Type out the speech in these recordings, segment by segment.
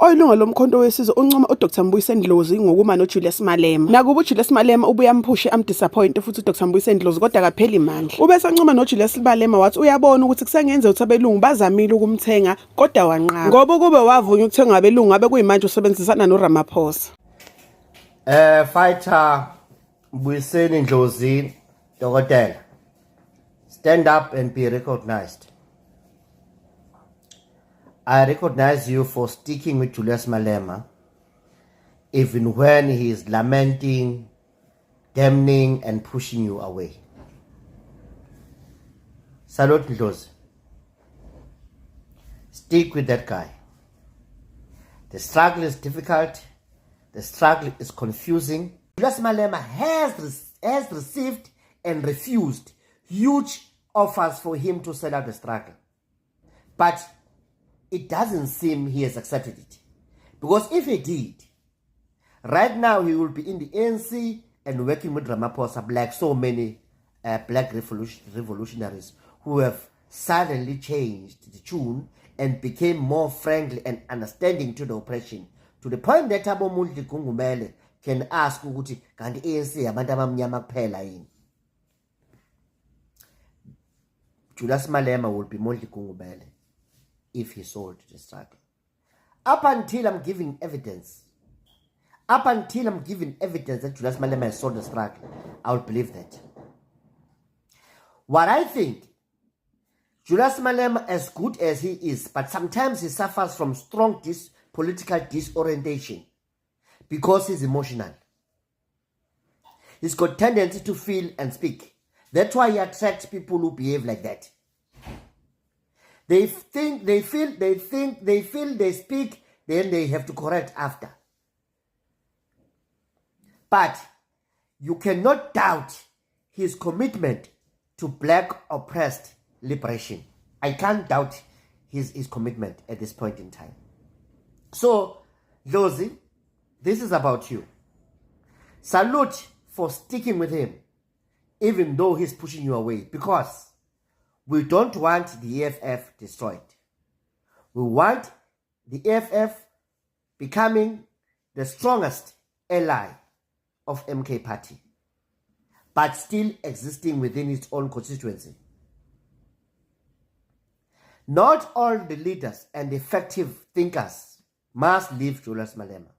Oyilunga lomkhonto wesizwe uncoma uDr uNdlozi ngokuma noJulius Malema. Nakuba uJulius Malema ubuye amphushe disappoint futhi uDr Ndlozi kodwa akapheli mandla. Ubese ancoma noJulius Malema wathi uyabona ukuthi kusengenze ukuthi abelungu bazamile ukumthenga kodwa wanqaba. Ngoba kube wavunywa ukuthenga abelungu abe kuyimanje usebenzisana noRamaphosa. Fighter uNdlozi Dokotela. Stand up and be recognized. I recognize you for sticking with Julius Malema, even when he is lamenting, damning, and pushing you away. Salute Ndlozi. Stick with that guy. The struggle is difficult. The struggle is confusing. Julius Malema has received and refused huge offers for him to sell out the struggle. But it doesn't seem he has accepted it. Because if he did, right now he will be in the ANC and working with Ramaphosa like so many black revolutionaries who have suddenly changed the tune and became more friendly and understanding to the oppression. To the point that Abomuli Kungumele can ask ukuthi kanti ANC abantu abamnyama kuphela yini. Julius Malema will be Molti Kungumele if he sold the struggle. Up until I'm giving evidence that Julius Malema has sold the struggle, I will believe that. What I think, Julius Malema, as good as he is, but sometimes he suffers from strong political disorientation because he's emotional. He's got tendency to feel and speak. That's why he attracts people who behave like that. They think, they feel, they speak, then they have to correct after. But you cannot doubt his commitment to black oppressed liberation. I can't doubt his commitment at this point in time. So, Ndlozi, this is about you. Salute for sticking with him, even though he's pushing you away, because we don't want the EFF destroyed. We want the EFF becoming the strongest ally of MK party, but still existing within its own constituency. Not all the leaders and effective thinkers must leave Julius Malema.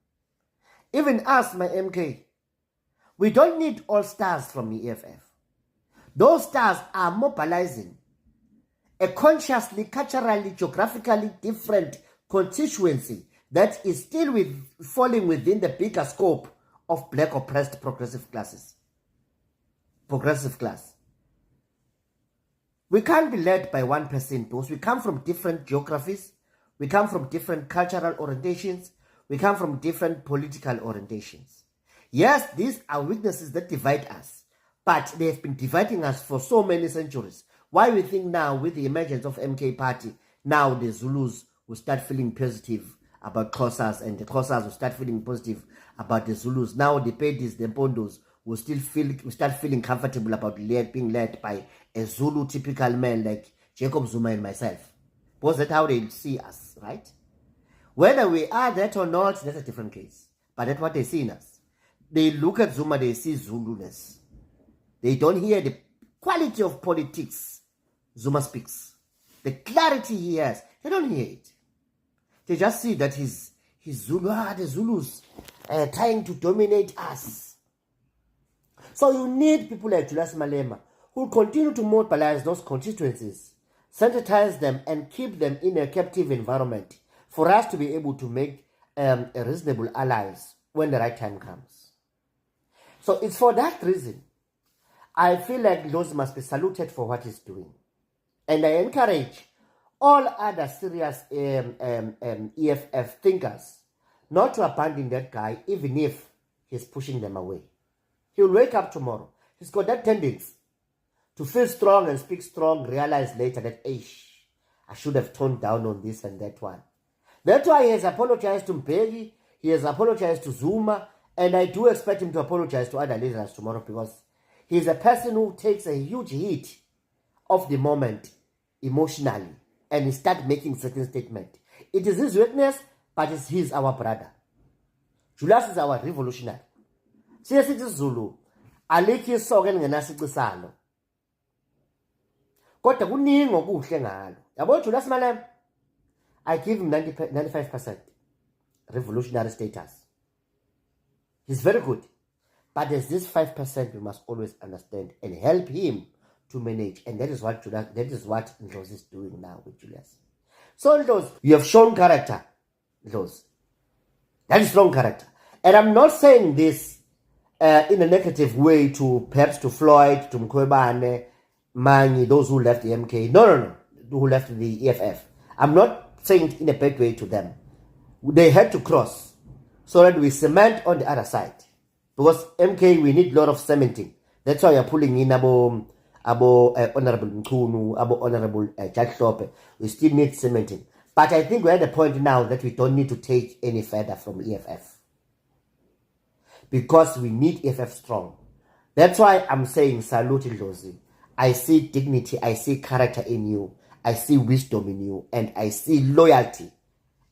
Even us, my MK, we don't need all stars from the EFF. Those stars are mobilizing a consciously, culturally, geographically different constituency that is still falling within the bigger scope of black oppressed progressive class. We can't be led by one person because we come from different geographies, we come from different cultural orientations, we come from different political orientations. Yes, these are weaknesses that divide us, but they have been dividing us for so many centuries. Why we think now, with the emergence of MK party, now the Zulus will start feeling positive about Xhosas, and the Xhosas will start feeling positive about the Zulus. Now the Pedis, the Mpondos will start feeling comfortable about being led by a Zulu typical man like Jacob Zuma and myself. Because that's how they see us, right? Whether we are that or not, that's a different case. But that's what they see in us. They look at Zuma, they see Zuluness. They don't hear the quality of politics Zuma speaks. The clarity he has, they don't hear it. They just see that he's Zulu, the Zulus trying to dominate us. So you need people like Julius Malema who continue to mobilize those constituencies, sensitize them, and keep them in a captive environment for us to be able to make a reasonable allies when the right time comes. So it's for that reason I feel like Ndlozi must be saluted for what he's doing. And I encourage all other serious EFF thinkers not to abandon that guy, even if he's pushing them away. He'll wake up tomorrow. He's got that tendency to feel strong and speak strong, realize later that, I should have toned down on this and that one. That's why he has apologized to Mbeki, he has apologized to Zuma, and I do expect him to apologize to other leaders tomorrow, because he's a person who takes a huge hit of the moment emotionally and he start making certain statements. It is his weakness, but he's our brother. Julius is our revolutionary. Siya sithi Zulu, alikho isoka elingenasicisalo. Kodwa kuningi okuhle ngalo. Yabo Julius Malema, I give him 95% revolutionary status. He's very good. But there's this 5% we must always understand and help him to manage. And that is what uNdlozi is doing now with Julius. So Ndlozi, you have shown character, Ndlozi. That is strong character. And I'm not saying this in a negative way to perhaps to Floyd, to Ngokuba, Manyi, those who left the iMK. No. Who left the EFF. I'm not saying it in a bad way to them. They had to cross so that we cement on the other side. Because MK, we need a lot of cementing. That's why you're pulling in Honorable Nkunu, Honorable Judge Lope. We still need cementing. But I think we're at the point now that we don't need to take any further from EFF. Because we need EFF strong. That's why I'm saying salute uNdlozi. I see dignity, I see character in you, I see wisdom in you, and I see loyalty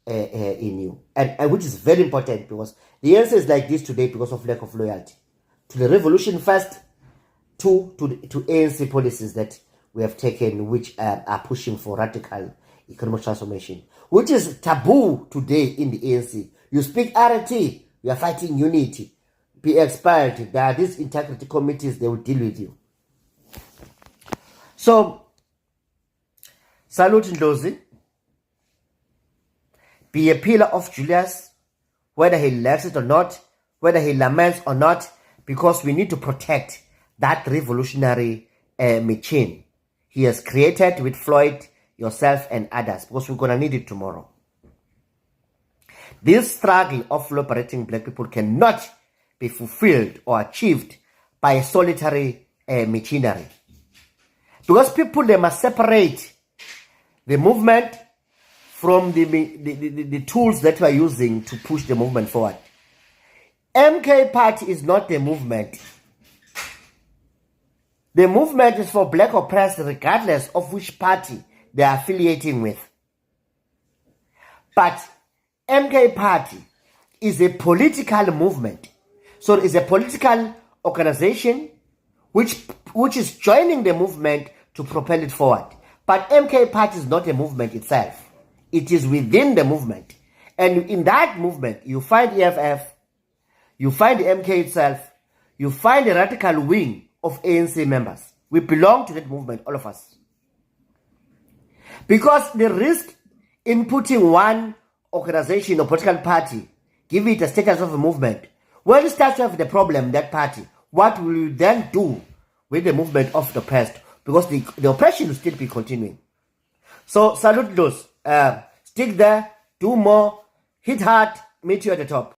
in you. And which is very important, because the answer is like this today because of lack of loyalty. To the revolution first, to ANC policies that we have taken, which are pushing for radical economic transformation, which is taboo today in the ANC. You speak RT, you are fighting unity. Be expired. There are these integrity committees, they will deal with you. So, salute uNdlozi. Be a pillar of Julius, whether he likes it or not, whether he laments or not, because we need to protect that revolutionary machine he has created with Floyd, yourself, and others, because we're going to need it tomorrow. This struggle of liberating black people cannot be fulfilled or achieved by a solitary machinery. Because people, they must separate the movement from the tools that we are using to push the movement forward. MK party is not the movement. The movement is for black oppressed regardless of which party they are affiliating with. But MK party is a political movement. So it's a political organization which is joining the movement to propel it forward. But MK party is not a movement itself. It is within the movement. And in that movement, you find EFF, you find the MK itself, you find the radical wing of ANC members. We belong to that movement, all of us. Because the risk in putting one organization or political party, give it a status of a movement, when it starts to have the problem, that party, what will you then do with the movement of the past? Because the oppression will still be continuing. So salute those. Stick there, do more, hit hard, meet you at the top.